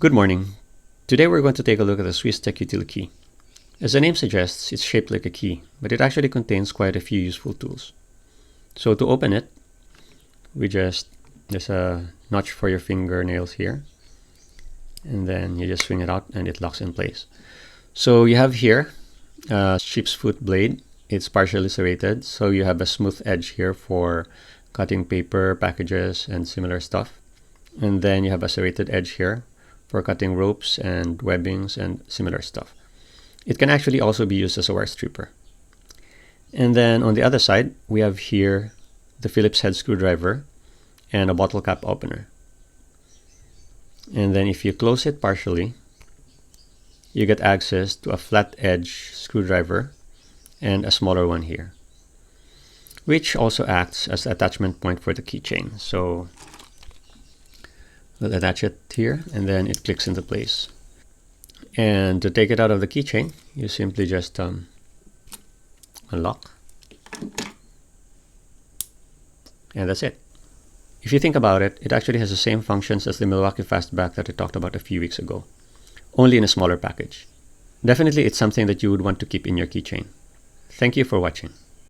Good morning. Today we're going to take a look at the Swiss+Tech Utili-Key. As the name suggests, it's shaped like a key, but it actually contains quite a few useful tools. So to open it, there's a notch for your fingernails here, and then you just swing it out and it locks in place. So you have here a sheep's foot blade. It's partially serrated, so you have a smooth edge here for cutting paper, packages, and similar stuff. And then you have a serrated edge here for cutting ropes and webbings and similar stuff. It can actually also be used as a wire stripper. And then on the other side, we have here the Phillips head screwdriver and a bottle cap opener. And then if you close it partially, you get access to a flat edge screwdriver and a smaller one here, which also acts as the attachment point for the keychain. So we'll attach it here and then it clicks into place. And to take it out of the keychain, you simply just unlock. And that's it. If you think about it, it actually has the same functions as the Milwaukee Fastback that I talked about a few weeks ago, only in a smaller package. Definitely it's something that you would want to keep in your keychain. Thank you for watching.